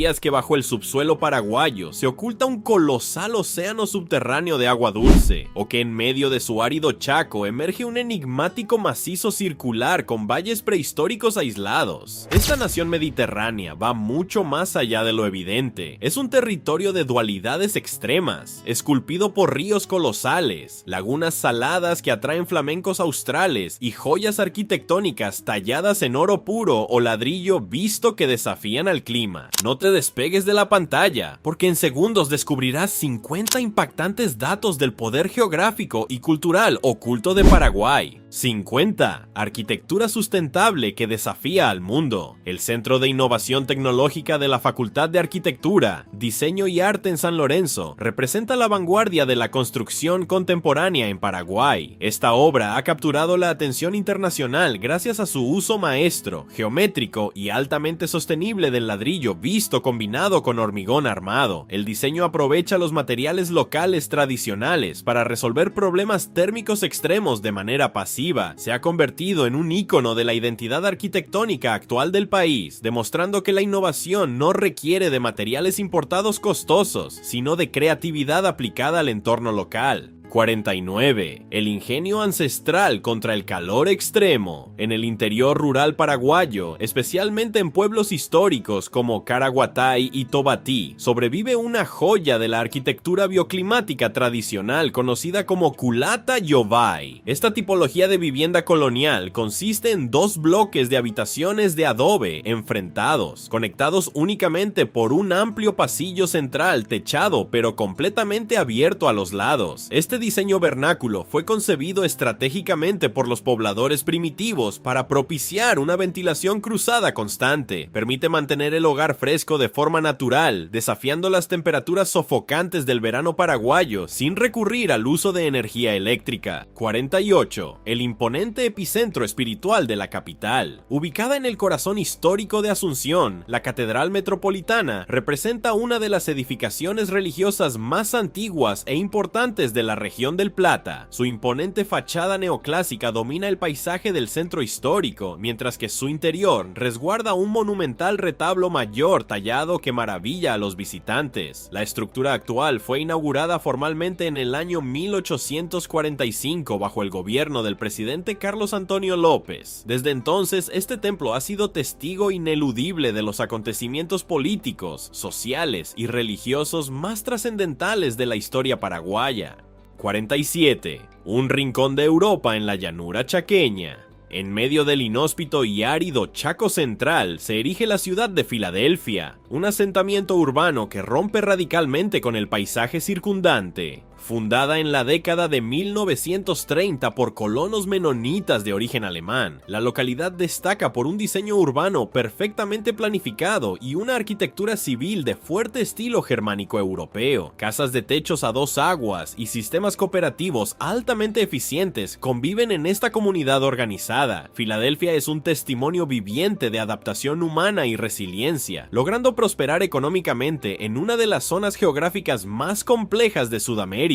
¿Sabías que bajo el subsuelo paraguayo se oculta un colosal océano subterráneo de agua dulce? ¿O que en medio de su árido Chaco emerge un enigmático macizo circular con valles prehistóricos aislados? Esta nación mediterránea va mucho más allá de lo evidente. Es un territorio de dualidades extremas, esculpido por ríos colosales, lagunas saladas que atraen flamencos australes y joyas arquitectónicas talladas en oro puro o ladrillo visto que desafían al clima. No te despegues de la pantalla, porque en segundos descubrirás 50 impactantes datos del poder geográfico y cultural oculto de Paraguay. 50. Arquitectura sustentable que desafía al mundo. El Centro de Innovación Tecnológica de la Facultad de Arquitectura, Diseño y Arte en San Lorenzo representa la vanguardia de la construcción contemporánea en Paraguay. Esta obra ha capturado la atención internacional gracias a su uso maestro, geométrico y altamente sostenible del ladrillo visto combinado con hormigón armado. El diseño aprovecha los materiales locales tradicionales para resolver problemas térmicos extremos de manera pasiva. Se ha convertido en un ícono de la identidad arquitectónica actual del país, demostrando que la innovación no requiere de materiales importados costosos, sino de creatividad aplicada al entorno local. 49. El ingenio ancestral contra el calor extremo. En el interior rural paraguayo, especialmente en pueblos históricos como Caraguatay y Tobatí, sobrevive una joya de la arquitectura bioclimática tradicional conocida como culata yobay. Esta tipología de vivienda colonial consiste en dos bloques de habitaciones de adobe enfrentados, conectados únicamente por un amplio pasillo central techado pero completamente abierto a los lados. Este diseño vernáculo fue concebido estratégicamente por los pobladores primitivos para propiciar una ventilación cruzada constante. Permite mantener el hogar fresco de forma natural, desafiando las temperaturas sofocantes del verano paraguayo sin recurrir al uso de energía eléctrica. 48. El imponente epicentro espiritual de la capital. Ubicada en el corazón histórico de Asunción, la Catedral Metropolitana representa una de las edificaciones religiosas más antiguas e importantes de la región del Plata. Su imponente fachada neoclásica domina el paisaje del centro histórico, mientras que su interior resguarda un monumental retablo mayor tallado que maravilla a los visitantes. La estructura actual fue inaugurada formalmente en el año 1845 bajo el gobierno del presidente Carlos Antonio López. Desde entonces, este templo ha sido testigo ineludible de los acontecimientos políticos, sociales y religiosos más trascendentales de la historia paraguaya. 47. Un rincón de Europa en la llanura chaqueña. En medio del inhóspito y árido Chaco Central se erige la ciudad de Filadelfia, un asentamiento urbano que rompe radicalmente con el paisaje circundante. Fundada en la década de 1930 por colonos menonitas de origen alemán, la localidad destaca por un diseño urbano perfectamente planificado y una arquitectura civil de fuerte estilo germánico europeo. Casas de techos a dos aguas y sistemas cooperativos altamente eficientes conviven en esta comunidad organizada. Filadelfia es un testimonio viviente de adaptación humana y resiliencia, logrando prosperar económicamente en una de las zonas geográficas más complejas de Sudamérica.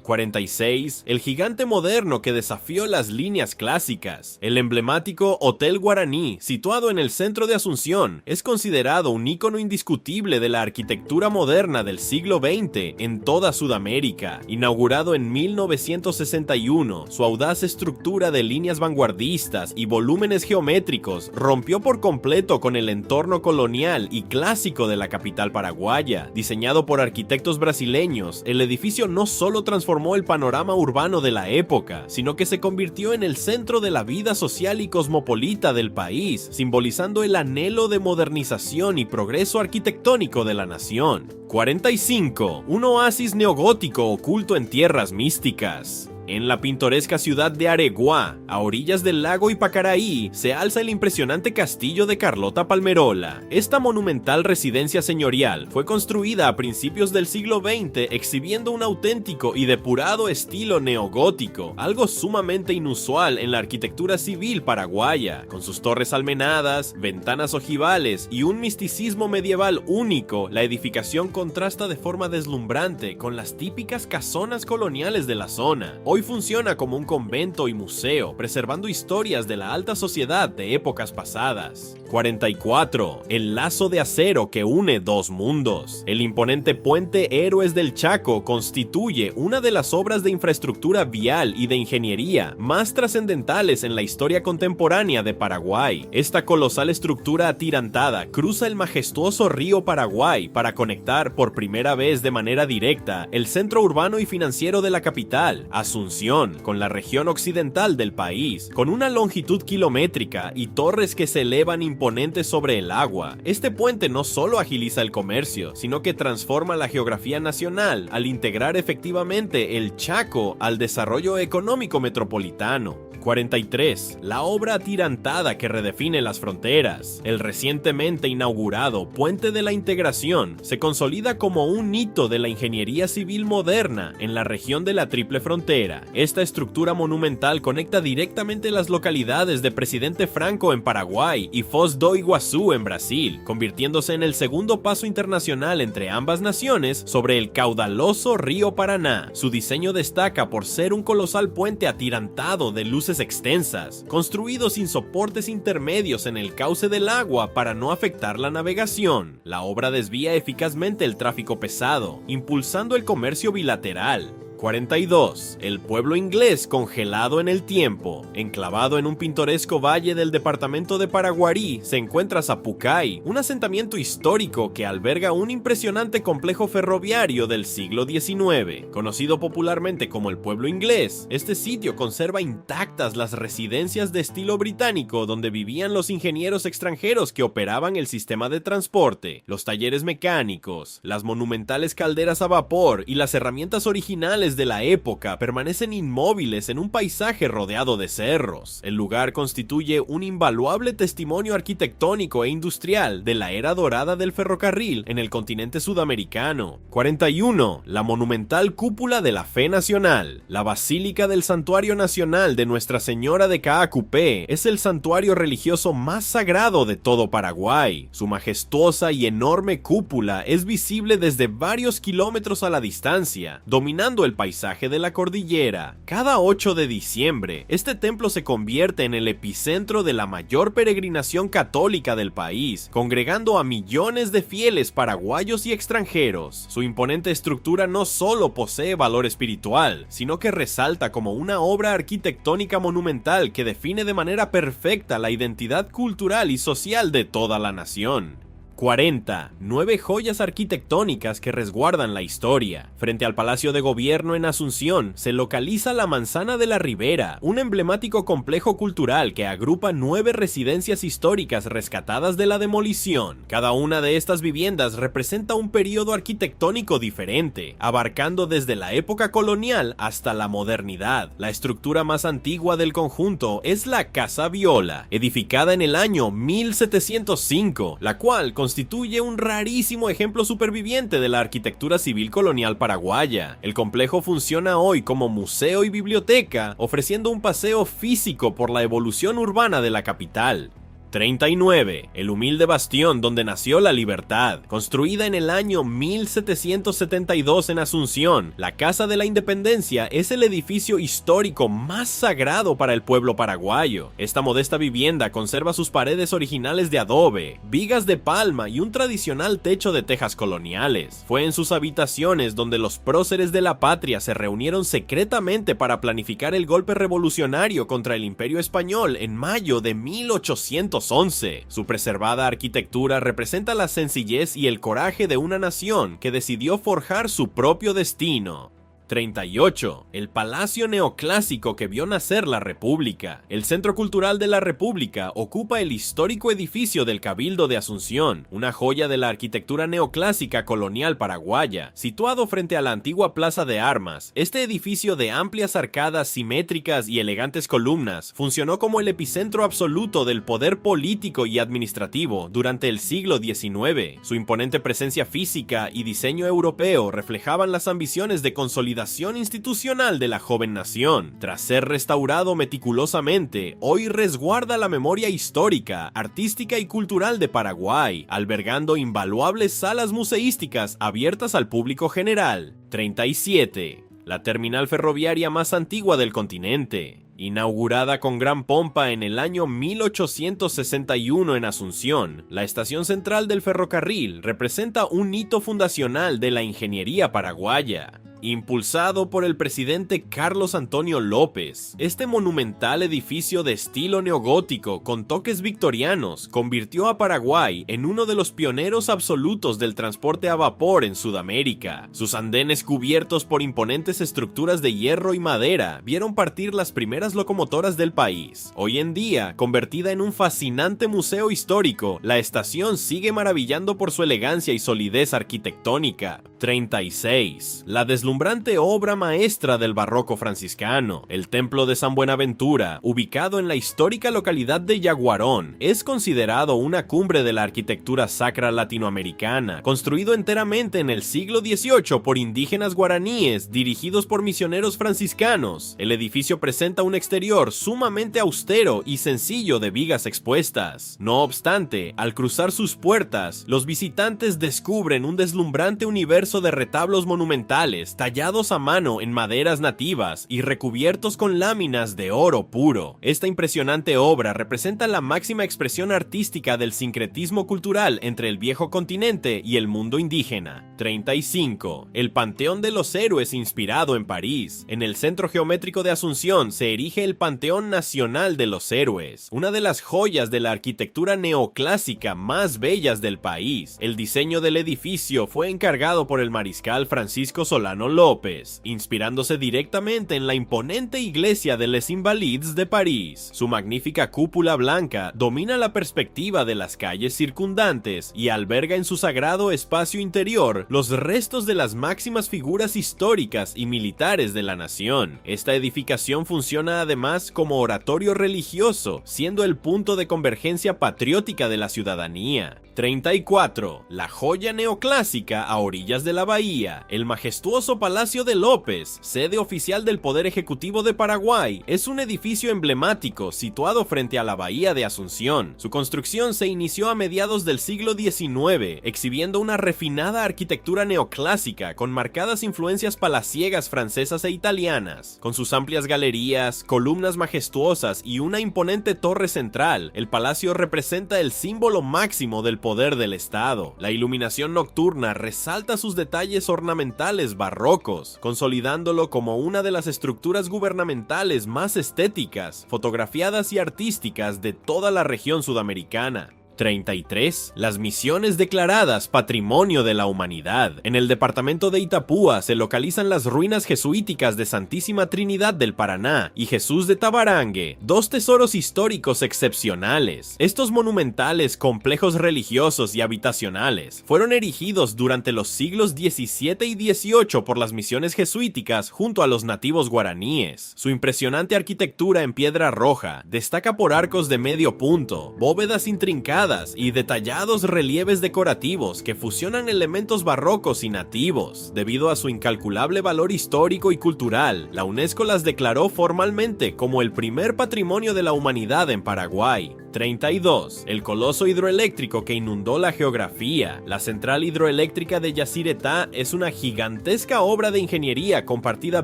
46. El gigante moderno que desafió las líneas clásicas. El emblemático Hotel Guaraní, situado en el centro de Asunción, es considerado un ícono indiscutible de la arquitectura moderna del siglo XX en toda Sudamérica. Inaugurado en 1961, su audaz estructura de líneas vanguardistas y volúmenes geométricos rompió por completo con el entorno colonial y clásico de la capital paraguaya. Diseñado por arquitectos brasileños, el edificio no solo transformó el panorama urbano de la época, sino que se convirtió en el centro de la vida social y cosmopolita del país, simbolizando el anhelo de modernización y progreso arquitectónico de la nación. 45. Un oasis neogótico oculto en tierras místicas. En la pintoresca ciudad de Areguá, a orillas del lago Ipacaraí, se alza el impresionante castillo de Carlota Palmerola. Esta monumental residencia señorial fue construida a principios del siglo XX, exhibiendo un auténtico y depurado estilo neogótico, algo sumamente inusual en la arquitectura civil paraguaya. Con sus torres almenadas, ventanas ojivales y un misticismo medieval único, la edificación contrasta de forma deslumbrante con las típicas casonas coloniales de la zona. Hoy funciona como un convento y museo, preservando historias de la alta sociedad de épocas pasadas. 44. El lazo de acero que une dos mundos. El imponente puente Héroes del Chaco constituye una de las obras de infraestructura vial y de ingeniería más trascendentales en la historia contemporánea de Paraguay. Esta colosal estructura atirantada cruza el majestuoso río Paraguay para conectar por primera vez de manera directa el centro urbano y financiero de la capital, Asunción, con la región occidental del país, con una longitud kilométrica y torres que se elevan imponentes sobre el agua. Este puente no solo agiliza el comercio, sino que transforma la geografía nacional al integrar efectivamente el Chaco al desarrollo económico metropolitano. 43. La obra atirantada que redefine las fronteras. El recientemente inaugurado Puente de la Integración se consolida como un hito de la ingeniería civil moderna en la región de la Triple Frontera. Esta estructura monumental conecta directamente las localidades de Presidente Franco en Paraguay y Foz do Iguazú en Brasil, convirtiéndose en el segundo paso internacional entre ambas naciones sobre el caudaloso río Paraná. Su diseño destaca por ser un colosal puente atirantado de luces extensas, construido sin soportes intermedios en el cauce del agua para no afectar la navegación. La obra desvía eficazmente el tráfico pesado, impulsando el comercio bilateral. 42. El pueblo inglés congelado en el tiempo. Enclavado en un pintoresco valle del departamento de Paraguarí se encuentra Zapucay, un asentamiento histórico que alberga un impresionante complejo ferroviario del siglo XIX. Conocido popularmente como el pueblo inglés, este sitio conserva intactas las residencias de estilo británico donde vivían los ingenieros extranjeros que operaban el sistema de transporte, los talleres mecánicos, las monumentales calderas a vapor y las herramientas originales de la época permanecen inmóviles en un paisaje rodeado de cerros. El lugar constituye un invaluable testimonio arquitectónico e industrial de la era dorada del ferrocarril en el continente sudamericano. 41. La monumental cúpula de la fe nacional. La Basílica del Santuario Nacional de Nuestra Señora de Caacupé es el santuario religioso más sagrado de todo Paraguay. Su majestuosa y enorme cúpula es visible desde varios kilómetros a la distancia, dominando el paisaje de la cordillera. Cada 8 de diciembre, este templo se convierte en el epicentro de la mayor peregrinación católica del país, congregando a millones de fieles paraguayos y extranjeros. Su imponente estructura no solo posee valor espiritual, sino que resalta como una obra arquitectónica monumental que define de manera perfecta la identidad cultural y social de toda la nación. 40. 9 joyas arquitectónicas que resguardan la historia. Frente al Palacio de Gobierno en Asunción se localiza la Manzana de la Ribera, un emblemático complejo cultural que agrupa 9 residencias históricas rescatadas de la demolición. Cada una de estas viviendas representa un periodo arquitectónico diferente, abarcando desde la época colonial hasta la modernidad. La estructura más antigua del conjunto es la Casa Viola, edificada en el año 1705, la cual constituye un rarísimo ejemplo superviviente de la arquitectura civil colonial paraguaya. El complejo funciona hoy como museo y biblioteca, ofreciendo un paseo físico por la evolución urbana de la capital. 39. El humilde bastión donde nació la libertad. Construida en el año 1772 en Asunción, la Casa de la Independencia es el edificio histórico más sagrado para el pueblo paraguayo. Esta modesta vivienda conserva sus paredes originales de adobe, vigas de palma y un tradicional techo de tejas coloniales. Fue en sus habitaciones donde los próceres de la patria se reunieron secretamente para planificar el golpe revolucionario contra el Imperio Español en mayo de 1811. Su preservada arquitectura representa la sencillez y el coraje de una nación que decidió forjar su propio destino. 38. El palacio neoclásico que vio nacer la República. El Centro Cultural de la República ocupa el histórico edificio del Cabildo de Asunción, una joya de la arquitectura neoclásica colonial paraguaya. Situado frente a la antigua Plaza de Armas, este edificio de amplias arcadas simétricas y elegantes columnas funcionó como el epicentro absoluto del poder político y administrativo durante el siglo XIX. Su imponente presencia física y diseño europeo reflejaban las ambiciones de consolidación institucional de la joven nación. Tras ser restaurado meticulosamente, hoy resguarda la memoria histórica, artística y cultural de Paraguay, albergando invaluables salas museísticas abiertas al público general. 37. la terminal ferroviaria más antigua del continente. Inaugurada con gran pompa en el año 1861 en Asunción, la estación central del ferrocarril representa un hito fundacional de la ingeniería paraguaya. Impulsado por el presidente Carlos Antonio López, este monumental edificio de estilo neogótico con toques victorianos convirtió a Paraguay en uno de los pioneros absolutos del transporte a vapor en Sudamérica. Sus andenes cubiertos por imponentes estructuras de hierro y madera vieron partir las primeras locomotoras del país. Hoy en día, convertida en un fascinante museo histórico, la estación sigue maravillando por su elegancia y solidez arquitectónica. 36. La deslumbrante obra maestra del barroco franciscano, el Templo de San Buenaventura, ubicado en la histórica localidad de Yaguarón, es considerado una cumbre de la arquitectura sacra latinoamericana, construido enteramente en el siglo XVIII por indígenas guaraníes dirigidos por misioneros franciscanos. El edificio presenta un exterior sumamente austero y sencillo de vigas expuestas. No obstante, al cruzar sus puertas, los visitantes descubren un deslumbrante universo de retablos monumentales tallados a mano en maderas nativas y recubiertos con láminas de oro puro. Esta impresionante obra representa la máxima expresión artística del sincretismo cultural entre el viejo continente y el mundo indígena. 35. El Panteón de los Héroes inspirado en París. En el centro geométrico de Asunción se erige el Panteón Nacional de los Héroes, una de las joyas de la arquitectura neoclásica más bellas del país. El diseño del edificio fue encargado por el mariscal Francisco Solano López, inspirándose directamente en la imponente iglesia de Les Invalides de París. Su magnífica cúpula blanca domina la perspectiva de las calles circundantes y alberga en su sagrado espacio interior los restos de las máximas figuras históricas y militares de la nación. Esta edificación funciona además como oratorio religioso, siendo el punto de convergencia patriótica de la ciudadanía. 34. La joya neoclásica a orillas de la bahía. El majestuoso Palacio de López, sede oficial del Poder Ejecutivo de Paraguay, es un edificio emblemático situado frente a la bahía de Asunción. Su construcción se inició a mediados del siglo XIX, exhibiendo una refinada arquitectura neoclásica con marcadas influencias palaciegas francesas e italianas. Con sus amplias galerías, columnas majestuosas y una imponente torre central, el palacio representa el símbolo máximo del poder del Estado. La iluminación nocturna resalta sus detalles ornamentales barrocos, consolidándolo como una de las estructuras gubernamentales más estéticas, fotografiadas y artísticas de toda la región sudamericana. 33. Las misiones declaradas Patrimonio de la Humanidad. En el departamento de Itapúa se localizan las ruinas jesuíticas de Santísima Trinidad del Paraná y Jesús de Tabarangue, dos tesoros históricos excepcionales. Estos monumentales complejos religiosos y habitacionales fueron erigidos durante los siglos XVII y XVIII por las misiones jesuíticas junto a los nativos guaraníes. Su impresionante arquitectura en piedra roja destaca por arcos de medio punto, bóvedas intrincadas y detallados relieves decorativos que fusionan elementos barrocos y nativos. Debido a su incalculable valor histórico y cultural, la UNESCO las declaró formalmente como el primer patrimonio de la humanidad en Paraguay. 32. El coloso hidroeléctrico que inundó la geografía. La central hidroeléctrica de Yacyretá es una gigantesca obra de ingeniería compartida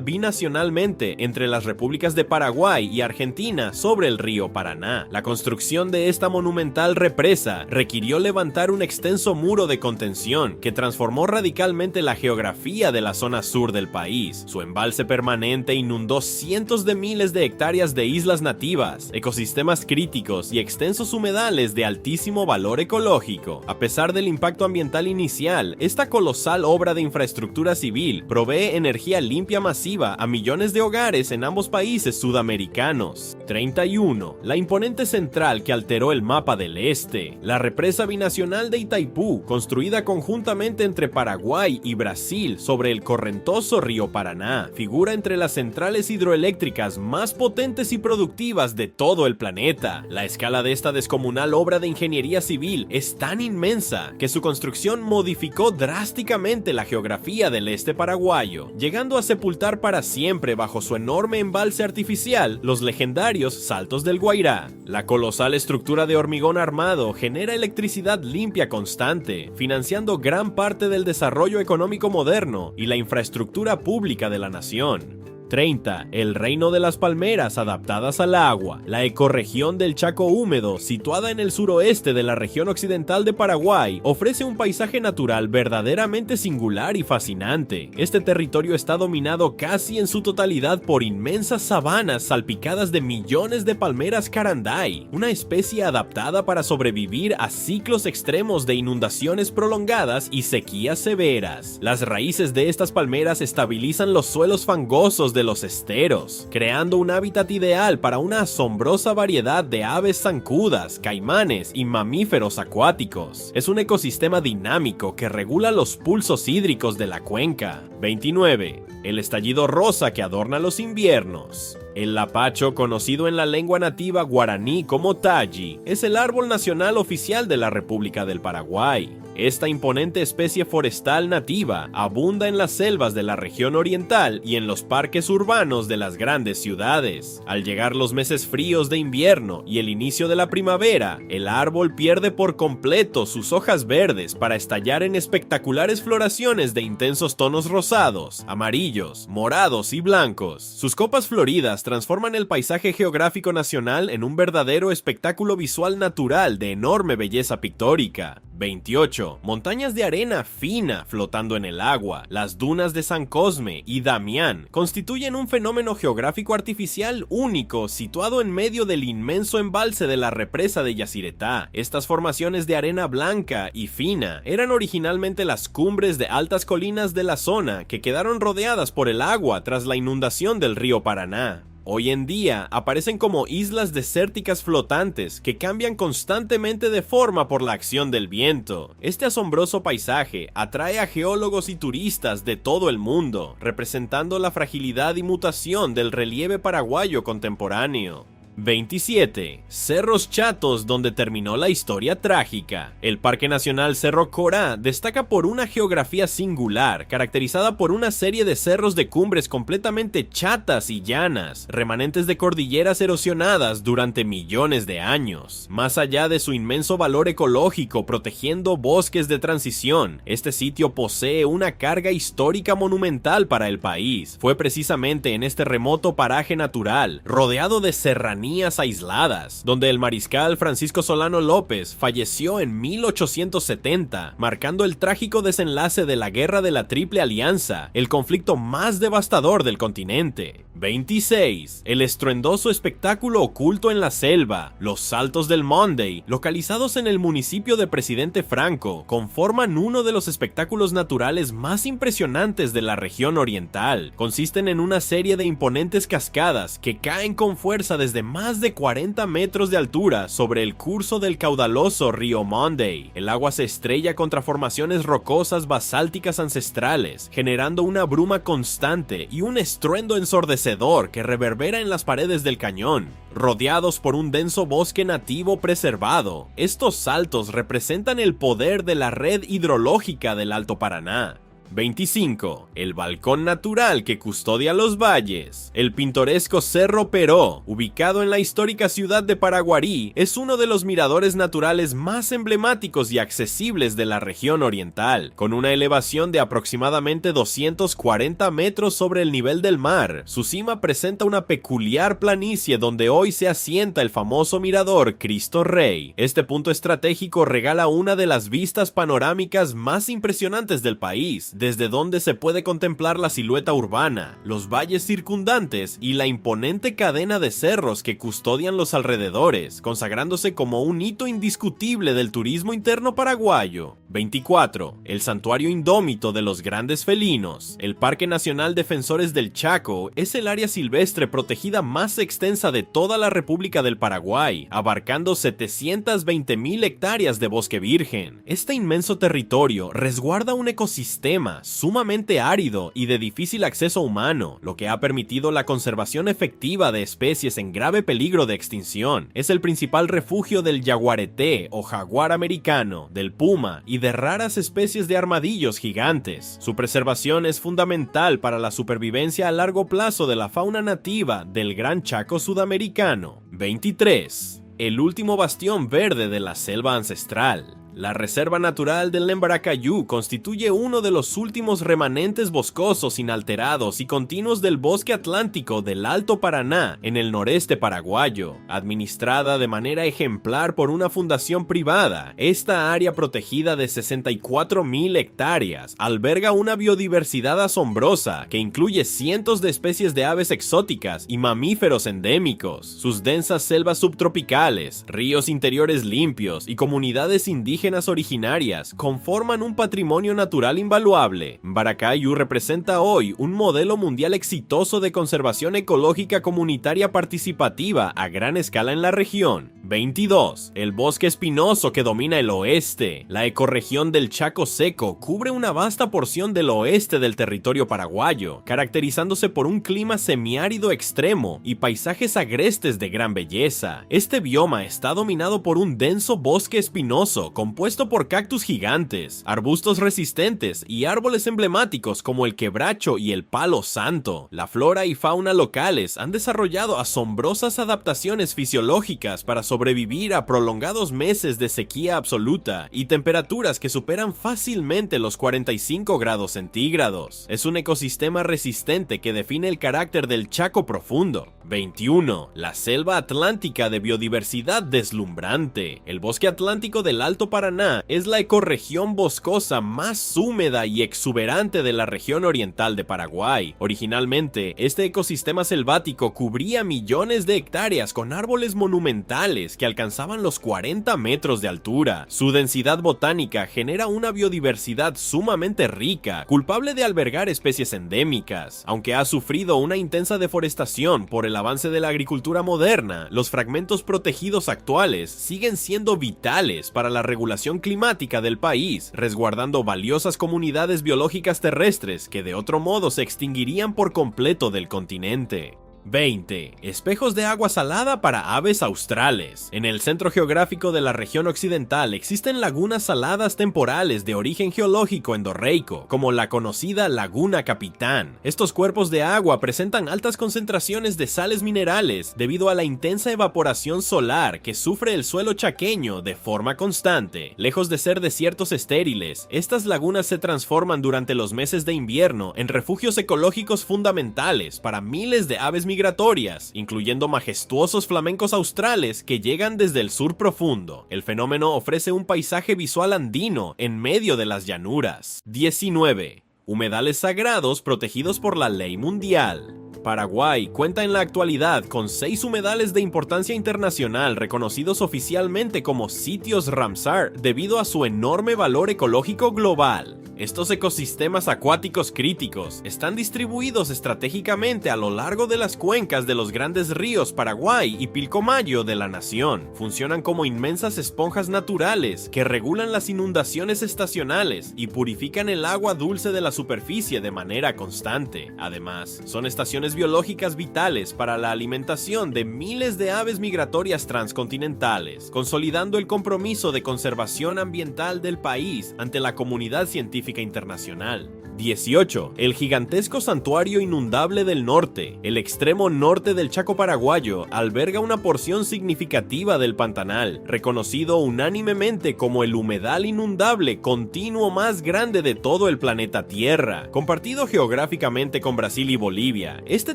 binacionalmente entre las repúblicas de Paraguay y Argentina sobre el río Paraná. La construcción de esta monumental represa requirió levantar un extenso muro de contención que transformó radicalmente la geografía de la zona sur del país. Su embalse permanente inundó cientos de miles de hectáreas de islas nativas, ecosistemas críticos y extensos humedales de altísimo valor ecológico. A pesar del impacto ambiental inicial, esta colosal obra de infraestructura civil provee energía limpia masiva a millones de hogares en ambos países sudamericanos. 31. La imponente central que alteró el mapa del este. La represa binacional de Itaipú, construida conjuntamente entre Paraguay y Brasil sobre el correntoso río Paraná, figura entre las centrales hidroeléctricas más potentes y productivas de todo el planeta. La escala de esta descomunal obra de ingeniería civil es tan inmensa que su construcción modificó drásticamente la geografía del este paraguayo, llegando a sepultar para siempre bajo su enorme embalse artificial los legendarios Saltos del Guairá. La colosal estructura de hormigón armado genera electricidad limpia constante, financiando gran parte del desarrollo económico moderno y la infraestructura pública de la nación. 30. El Reino de las Palmeras adaptadas al agua. La ecorregión del Chaco húmedo, situada en el suroeste de la región occidental de Paraguay, ofrece un paisaje natural verdaderamente singular y fascinante. Este territorio está dominado casi en su totalidad por inmensas sabanas salpicadas de millones de palmeras caranday, una especie adaptada para sobrevivir a ciclos extremos de inundaciones prolongadas y sequías severas. Las raíces de estas palmeras estabilizan los suelos fangosos de los esteros, creando un hábitat ideal para una asombrosa variedad de aves zancudas, caimanes y mamíferos acuáticos. Es un ecosistema dinámico que regula los pulsos hídricos de la cuenca. 29. El estallido rosa que adorna los inviernos. El lapacho, conocido en la lengua nativa guaraní como taji, es el árbol nacional oficial de la República del Paraguay. Esta imponente especie forestal nativa abunda en las selvas de la región oriental y en los parques urbanos de las grandes ciudades. Al llegar los meses fríos de invierno y el inicio de la primavera, el árbol pierde por completo sus hojas verdes para estallar en espectaculares floraciones de intensos tonos rosados, amarillos, morados y blancos. Sus copas floridas transforman el paisaje geográfico nacional en un verdadero espectáculo visual natural de enorme belleza pictórica. 28. Montañas de arena fina flotando en el agua. Las dunas de San Cosme y Damián constituyen un fenómeno geográfico artificial único situado en medio del inmenso embalse de la represa de Yacyretá. Estas formaciones de arena blanca y fina eran originalmente las cumbres de altas colinas de la zona que quedaron rodeadas por el agua tras la inundación del río Paraná. Hoy en día aparecen como islas desérticas flotantes que cambian constantemente de forma por la acción del viento. Este asombroso paisaje atrae a geólogos y turistas de todo el mundo, representando la fragilidad y mutación del relieve paraguayo contemporáneo. 27. Cerros Chatos, donde terminó la historia trágica. El Parque Nacional Cerro Corá destaca por una geografía singular, caracterizada por una serie de cerros de cumbres completamente chatas y llanas, remanentes de cordilleras erosionadas durante millones de años. Más allá de su inmenso valor ecológico protegiendo bosques de transición, este sitio posee una carga histórica monumental para el país. Fue precisamente en este remoto paraje natural, rodeado de serranías aisladas, donde el mariscal Francisco Solano López falleció en 1870, marcando el trágico desenlace de la Guerra de la Triple Alianza, el conflicto más devastador del continente. 26. El estruendoso espectáculo oculto en la selva, los Saltos del Monday, localizados en el municipio de Presidente Franco, conforman uno de los espectáculos naturales más impresionantes de la región oriental. Consisten en una serie de imponentes cascadas que caen con fuerza desde más de 40 metros de altura sobre el curso del caudaloso río Monday. El agua se estrella contra formaciones rocosas basálticas ancestrales, generando una bruma constante y un estruendo ensordecedor que reverbera en las paredes del cañón. Rodeados por un denso bosque nativo preservado, estos saltos representan el poder de la red hidrológica del Alto Paraná. 25. El balcón natural que custodia los valles. El pintoresco Cerro Peró, ubicado en la histórica ciudad de Paraguarí, es uno de los miradores naturales más emblemáticos y accesibles de la región oriental. Con una elevación de aproximadamente 240 metros sobre el nivel del mar, su cima presenta una peculiar planicie donde hoy se asienta el famoso mirador Cristo Rey. Este punto estratégico regala una de las vistas panorámicas más impresionantes del país, desde donde se puede contemplar la silueta urbana, los valles circundantes y la imponente cadena de cerros que custodian los alrededores, consagrándose como un hito indiscutible del turismo interno paraguayo. 24. El Santuario Indómito de los Grandes Felinos. El Parque Nacional Defensores del Chaco es el área silvestre protegida más extensa de toda la República del Paraguay, abarcando 720.000 hectáreas de bosque virgen. Este inmenso territorio resguarda un ecosistema sumamente árido y de difícil acceso humano, lo que ha permitido la conservación efectiva de especies en grave peligro de extinción. Es el principal refugio del yaguareté o jaguar americano, del puma y de raras especies de armadillos gigantes. Su preservación es fundamental para la supervivencia a largo plazo de la fauna nativa del Gran Chaco sudamericano. 23. El último bastión verde de la selva ancestral. La Reserva Natural del Lembaracayú constituye uno de los últimos remanentes boscosos inalterados y continuos del bosque atlántico del Alto Paraná en el noreste paraguayo. Administrada de manera ejemplar por una fundación privada, esta área protegida de 64.000 hectáreas alberga una biodiversidad asombrosa que incluye cientos de especies de aves exóticas y mamíferos endémicos. Sus densas selvas subtropicales, ríos interiores limpios y comunidades indígenas originarias conforman un patrimonio natural invaluable. Mbaracayú representa hoy un modelo mundial exitoso de conservación ecológica comunitaria participativa a gran escala en la región. 22. El bosque espinoso que domina el oeste. La ecorregión del Chaco Seco cubre una vasta porción del oeste del territorio paraguayo, caracterizándose por un clima semiárido extremo y paisajes agrestes de gran belleza. Este bioma está dominado por un denso bosque espinoso compuesto por cactus gigantes, arbustos resistentes y árboles emblemáticos como el quebracho y el palo santo. La flora y fauna locales han desarrollado asombrosas adaptaciones fisiológicas para sobrevivir a prolongados meses de sequía absoluta y temperaturas que superan fácilmente los 45 grados centígrados. Es un ecosistema resistente que define el carácter del Chaco profundo. 21. La selva atlántica de biodiversidad deslumbrante. El bosque atlántico del Alto Paraná es la ecorregión boscosa más húmeda y exuberante de la región oriental de Paraguay. Originalmente, este ecosistema selvático cubría millones de hectáreas con árboles monumentales que alcanzaban los 40 metros de altura. Su densidad botánica genera una biodiversidad sumamente rica, culpable de albergar especies endémicas. Aunque ha sufrido una intensa deforestación por el avance de la agricultura moderna, los fragmentos protegidos actuales siguen siendo vitales para la regulación climática del país, resguardando valiosas comunidades biológicas terrestres que de otro modo se extinguirían por completo del continente. 20. Espejos de agua salada para aves australes. En el centro geográfico de la región occidental existen lagunas saladas temporales de origen geológico endorreico, como la conocida Laguna Capitán. Estos cuerpos de agua presentan altas concentraciones de sales minerales debido a la intensa evaporación solar que sufre el suelo chaqueño de forma constante. Lejos de ser desiertos estériles, estas lagunas se transforman durante los meses de invierno en refugios ecológicos fundamentales para miles de aves migratorias, incluyendo majestuosos flamencos australes que llegan desde el sur profundo. El fenómeno ofrece un paisaje visual andino en medio de las llanuras. 19. Humedales sagrados protegidos por la ley mundial. Paraguay cuenta en la actualidad con 6 humedales de importancia internacional reconocidos oficialmente como sitios Ramsar debido a su enorme valor ecológico global. Estos ecosistemas acuáticos críticos están distribuidos estratégicamente a lo largo de las cuencas de los grandes ríos Paraguay y Pilcomayo de la nación. Funcionan como inmensas esponjas naturales que regulan las inundaciones estacionales y purifican el agua dulce de la superficie de manera constante. Además, son estaciones biológicas vitales para la alimentación de miles de aves migratorias transcontinentales, consolidando el compromiso de conservación ambiental del país ante la comunidad científica internacional. 18. El gigantesco santuario inundable del norte. El extremo norte del Chaco paraguayo alberga una porción significativa del Pantanal, reconocido unánimemente como el humedal inundable continuo más grande de todo el planeta Tierra. Compartido geográficamente con Brasil y Bolivia, Este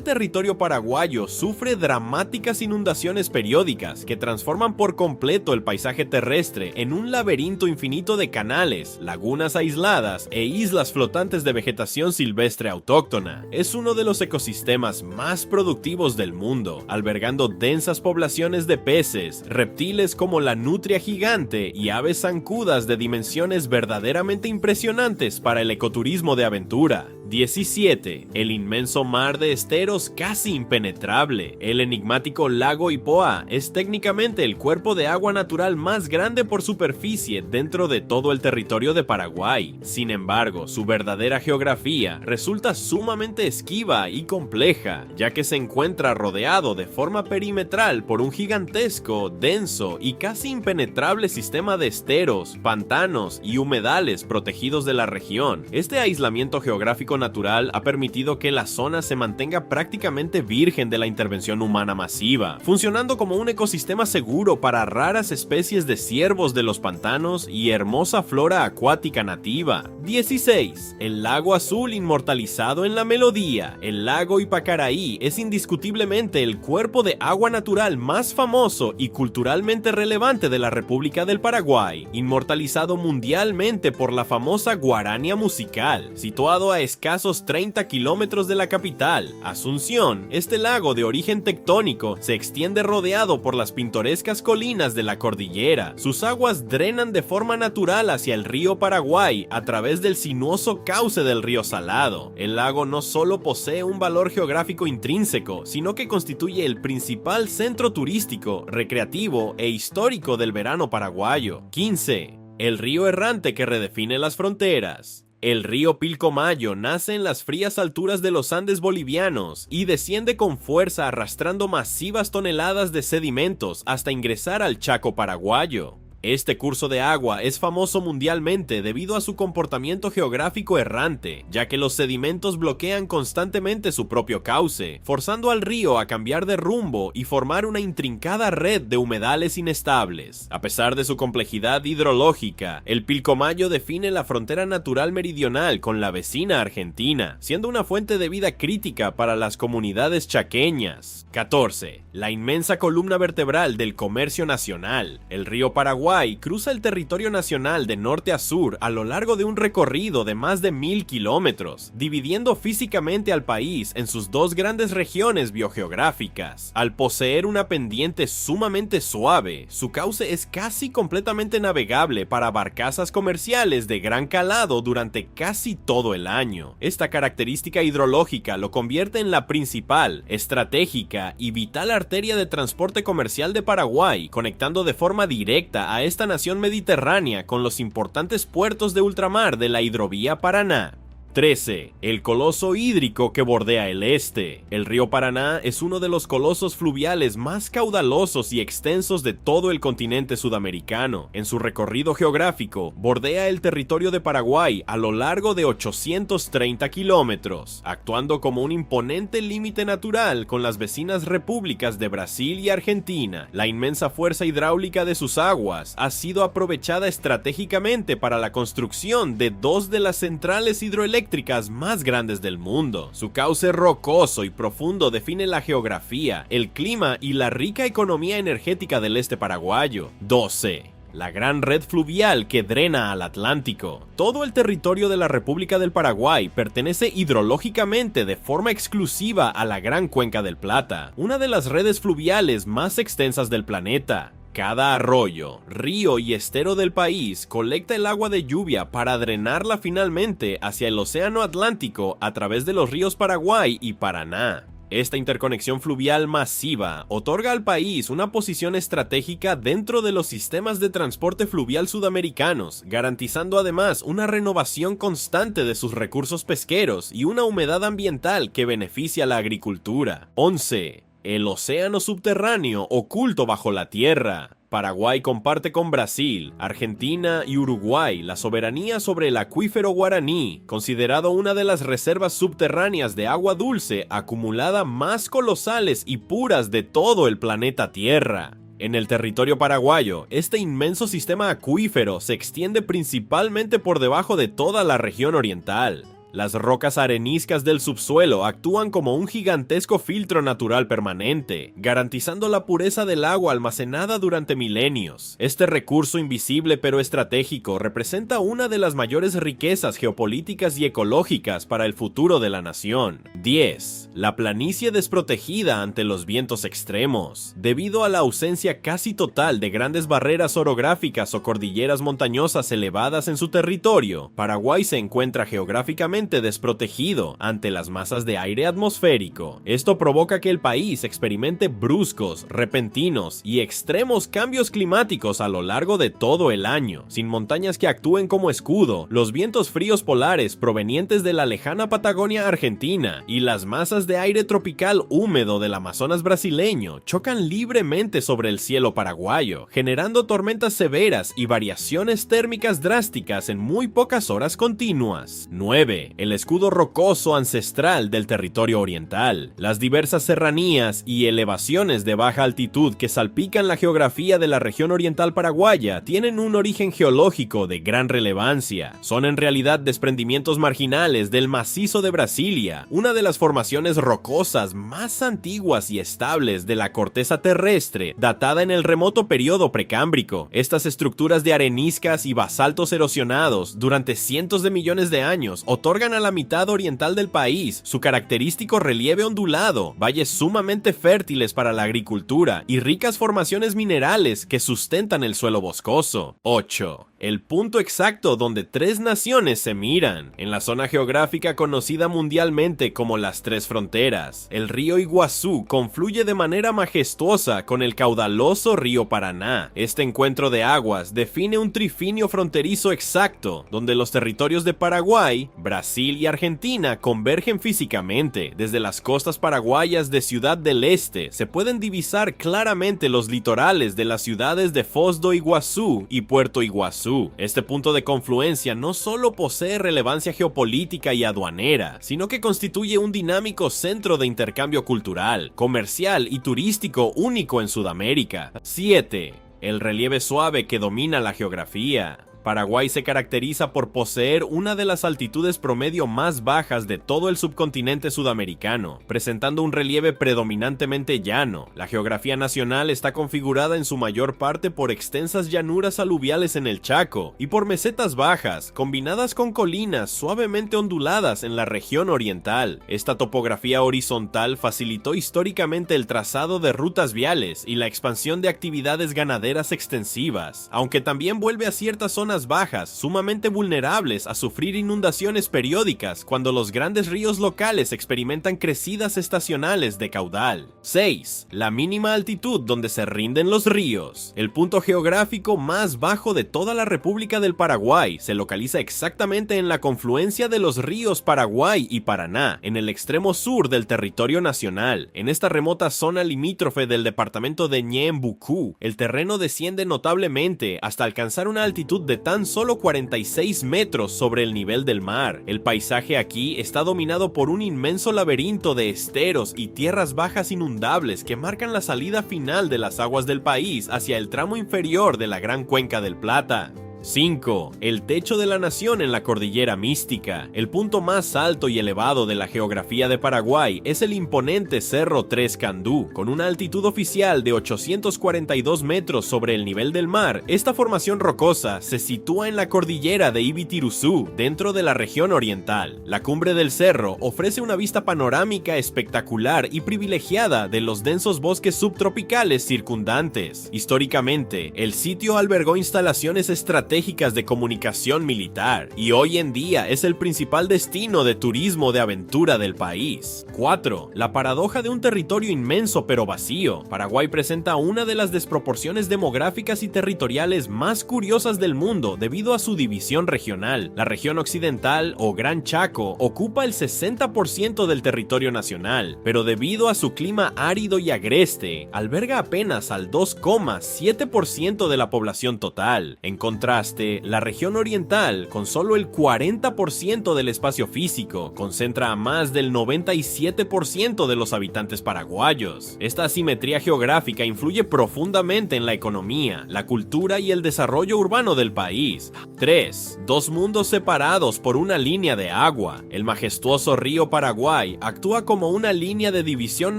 territorio paraguayo sufre dramáticas inundaciones periódicas que transforman por completo el paisaje terrestre en un laberinto infinito de canales, lagunas aisladas e islas flotantes de vegetación silvestre autóctona. Es uno de los ecosistemas más productivos del mundo, albergando densas poblaciones de peces, reptiles como la nutria gigante y aves zancudas de dimensiones verdaderamente impresionantes para el ecoturismo de aventura. 17. El inmenso mar de esteros casi impenetrable. El enigmático lago Ipoa es técnicamente el cuerpo de agua natural más grande por superficie dentro de todo el territorio de Paraguay. Sin embargo, su verdadera geografía resulta sumamente esquiva y compleja, ya que se encuentra rodeado de forma perimetral por un gigantesco, denso y casi impenetrable sistema de esteros, pantanos y humedales protegidos de la región. Este aislamiento geográfico natural ha permitido que la zona se mantenga prácticamente virgen de la intervención humana masiva, funcionando como un ecosistema seguro para raras especies de ciervos de los pantanos y hermosa flora acuática nativa. 16. El lago azul inmortalizado en la melodía. El lago Ipacaraí es indiscutiblemente el cuerpo de agua natural más famoso y culturalmente relevante de la República del Paraguay, inmortalizado mundialmente por la famosa guarania musical, situado a escasos 30 kilómetros de la capital, Asunción. Este lago de origen tectónico se extiende rodeado por las pintorescas colinas de la cordillera. Sus aguas drenan de forma natural hacia el río Paraguay a través del sinuoso cauce del río Salado. El lago no solo posee un valor geográfico intrínseco, sino que constituye el principal centro turístico, recreativo e histórico del verano paraguayo. 15. El río errante que redefine las fronteras. El río Pilcomayo nace en las frías alturas de los Andes bolivianos y desciende con fuerza arrastrando masivas toneladas de sedimentos hasta ingresar al Chaco paraguayo. Este curso de agua es famoso mundialmente debido a su comportamiento geográfico errante, ya que los sedimentos bloquean constantemente su propio cauce, forzando al río a cambiar de rumbo y formar una intrincada red de humedales inestables. A pesar de su complejidad hidrológica, el Pilcomayo define la frontera natural meridional con la vecina Argentina, siendo una fuente de vida crítica para las comunidades chaqueñas. 14. La inmensa columna vertebral del comercio nacional. El río Paraguay cruza el territorio nacional de norte a sur a lo largo de un recorrido de más de 1000 kilómetros, dividiendo físicamente al país en sus dos grandes regiones biogeográficas. Al poseer una pendiente sumamente suave, su cauce es casi completamente navegable para barcazas comerciales de gran calado durante casi todo el año. Esta característica hidrológica lo convierte en la principal, estratégica y vital arteria de transporte comercial de Paraguay, conectando de forma directa a esta nación mediterránea con los importantes puertos de ultramar de la hidrovía Paraná. 13. El coloso hídrico que bordea el este. El río Paraná es uno de los colosos fluviales más caudalosos y extensos de todo el continente sudamericano. En su recorrido geográfico, bordea el territorio de Paraguay a lo largo de 830 kilómetros, actuando como un imponente límite natural con las vecinas repúblicas de Brasil y Argentina. La inmensa fuerza hidráulica de sus aguas ha sido aprovechada estratégicamente para la construcción de dos de las centrales hidroeléctricas más grandes del mundo. Su cauce rocoso y profundo define la geografía, el clima y la rica economía energética del este paraguayo. 12. La gran red fluvial que drena al Atlántico. Todo el territorio de la República del Paraguay pertenece hidrológicamente de forma exclusiva a la Gran Cuenca del Plata, una de las redes fluviales más extensas del planeta. Cada arroyo, río y estero del país colecta el agua de lluvia para drenarla finalmente hacia el océano Atlántico a través de los ríos Paraguay y Paraná. Esta interconexión fluvial masiva otorga al país una posición estratégica dentro de los sistemas de transporte fluvial sudamericanos, garantizando además una renovación constante de sus recursos pesqueros y una humedad ambiental que beneficia a la agricultura. 11. El océano subterráneo oculto bajo la tierra. Paraguay comparte con Brasil, Argentina y Uruguay la soberanía sobre el acuífero Guaraní, considerado una de las reservas subterráneas de agua dulce acumulada más colosales y puras de todo el planeta Tierra. En el territorio paraguayo, este inmenso sistema acuífero se extiende principalmente por debajo de toda la región oriental. Las rocas areniscas del subsuelo actúan como un gigantesco filtro natural permanente, garantizando la pureza del agua almacenada durante milenios. Este recurso invisible pero estratégico representa una de las mayores riquezas geopolíticas y ecológicas para el futuro de la nación. 10. La planicie desprotegida ante los vientos extremos. Debido a la ausencia casi total de grandes barreras orográficas o cordilleras montañosas elevadas en su territorio, Paraguay se encuentra geográficamente desprotegido ante las masas de aire atmosférico. Esto provoca que el país experimente bruscos, repentinos y extremos cambios climáticos a lo largo de todo el año. Sin montañas que actúen como escudo, los vientos fríos polares provenientes de la lejana Patagonia argentina y las masas de aire tropical húmedo del Amazonas brasileño chocan libremente sobre el cielo paraguayo, generando tormentas severas y variaciones térmicas drásticas en muy pocas horas continuas. 9. El escudo rocoso ancestral del territorio oriental. Las diversas serranías y elevaciones de baja altitud que salpican la geografía de la región oriental paraguaya tienen un origen geológico de gran relevancia. Son en realidad desprendimientos marginales del macizo de Brasilia, una de las formaciones rocosas más antiguas y estables de la corteza terrestre, datada en el remoto periodo precámbrico. Estas estructuras de areniscas y basaltos erosionados durante cientos de millones de años otorgan a la mitad oriental del país su característico relieve ondulado, valles sumamente fértiles para la agricultura y ricas formaciones minerales que sustentan el suelo boscoso. 8. El punto exacto donde tres naciones se miran. En la zona geográfica conocida mundialmente como las Tres Fronteras, el río Iguazú confluye de manera majestuosa con el caudaloso río Paraná. Este encuentro de aguas define un trifinio fronterizo exacto, donde los territorios de Paraguay, Brasil y Argentina convergen físicamente. Desde las costas paraguayas de Ciudad del Este se pueden divisar claramente los litorales de las ciudades de Foz do Iguazú y Puerto Iguazú. Este punto de confluencia no solo posee relevancia geopolítica y aduanera, sino que constituye un dinámico centro de intercambio cultural, comercial y turístico único en Sudamérica. 7. El relieve suave que domina la geografía. Paraguay se caracteriza por poseer una de las altitudes promedio más bajas de todo el subcontinente sudamericano, presentando un relieve predominantemente llano. La geografía nacional está configurada en su mayor parte por extensas llanuras aluviales en el Chaco y por mesetas bajas, combinadas con colinas suavemente onduladas en la región oriental. Esta topografía horizontal facilitó históricamente el trazado de rutas viales y la expansión de actividades ganaderas extensivas, aunque también vuelve a ciertas zonas bajas sumamente vulnerables a sufrir inundaciones periódicas cuando los grandes ríos locales experimentan crecidas estacionales de caudal. 6. La mínima altitud donde se rinden los ríos. El punto geográfico más bajo de toda la República del Paraguay se localiza exactamente en la confluencia de los ríos Paraguay y Paraná, en el extremo sur del territorio nacional. En esta remota zona limítrofe del departamento de Ñeembucú, el terreno desciende notablemente hasta alcanzar una altitud de tan solo 46 metros sobre el nivel del mar. El paisaje aquí está dominado por un inmenso laberinto de esteros y tierras bajas inundables que marcan la salida final de las aguas del país hacia el tramo inferior de la Gran Cuenca del Plata. 5. El techo de la nación en la Cordillera Mística. El punto más alto y elevado de la geografía de Paraguay es el imponente Cerro Tres Candú, con una altitud oficial de 842 metros sobre el nivel del mar. Esta formación rocosa se sitúa en la cordillera de Ibitiruzú, dentro de la región oriental. La cumbre del cerro ofrece una vista panorámica espectacular y privilegiada de los densos bosques subtropicales circundantes. Históricamente, el sitio albergó instalaciones estratégicas de comunicación militar y hoy en día es el principal destino de turismo de aventura del país. 4. La paradoja de un territorio inmenso pero vacío. Paraguay presenta una de las desproporciones demográficas y territoriales más curiosas del mundo debido a su división regional. La región occidental o Gran Chaco ocupa el 60% del territorio nacional, pero debido a su clima árido y agreste, alberga apenas al 2,7% de la población total. En contraste, contraste, la región oriental, con solo el 40% del espacio físico, concentra a más del 97% de los habitantes paraguayos. Esta asimetría geográfica influye profundamente en la economía, la cultura y el desarrollo urbano del país. 3. Dos mundos separados por una línea de agua. El majestuoso río Paraguay actúa como una línea de división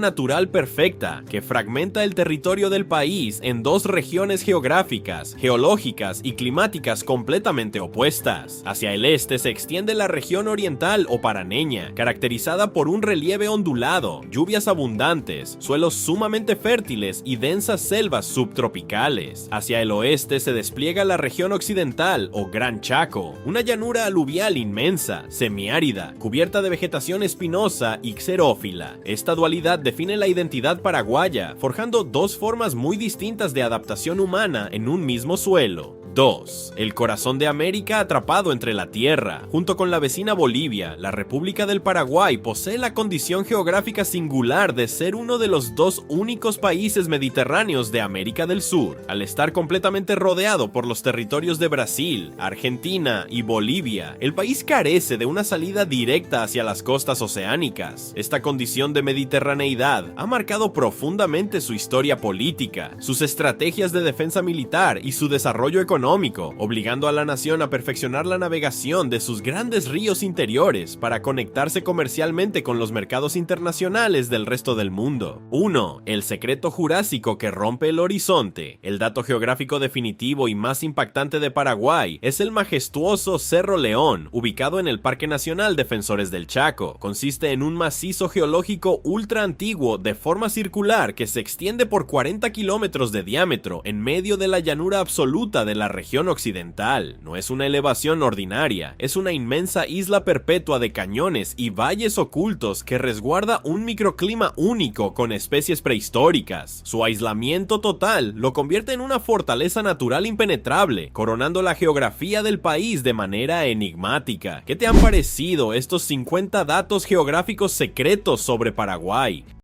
natural perfecta que fragmenta el territorio del país en dos regiones geográficas, geológicas y climáticas completamente opuestas. Hacia el este se extiende la región oriental o paraneña, caracterizada por un relieve ondulado, lluvias abundantes, suelos sumamente fértiles y densas selvas subtropicales. Hacia el oeste se despliega la región occidental o Gran Chaco, una llanura aluvial inmensa, semiárida, cubierta de vegetación espinosa y xerófila. Esta dualidad define la identidad paraguaya, forjando dos formas muy distintas de adaptación humana en un mismo suelo. 2. El corazón de América atrapado entre la tierra. Junto con la vecina Bolivia, la República del Paraguay posee la condición geográfica singular de ser uno de los dos únicos países mediterráneos de América del Sur. Al estar completamente rodeado por los territorios de Brasil, Argentina y Bolivia, el país carece de una salida directa hacia las costas oceánicas. Esta condición de mediterraneidad ha marcado profundamente su historia política, sus estrategias de defensa militar y su desarrollo económico, obligando a la nación a perfeccionar la navegación de sus grandes ríos interiores para conectarse comercialmente con los mercados internacionales del resto del mundo. 1. El secreto jurásico que rompe el horizonte. El dato geográfico definitivo y más impactante de Paraguay es el majestuoso Cerro León, ubicado en el Parque Nacional Defensores del Chaco. Consiste en un macizo geológico ultra antiguo de forma circular que se extiende por 40 kilómetros de diámetro en medio de la llanura absoluta de la región occidental. No es una elevación ordinaria, es una inmensa isla perpetua de cañones y valles ocultos que resguarda un microclima único con especies prehistóricas. Su aislamiento total lo convierte en una fortaleza natural impenetrable, coronando la geografía del país de manera enigmática. ¿Qué te han parecido estos 50 datos geográficos secretos sobre Paraguay?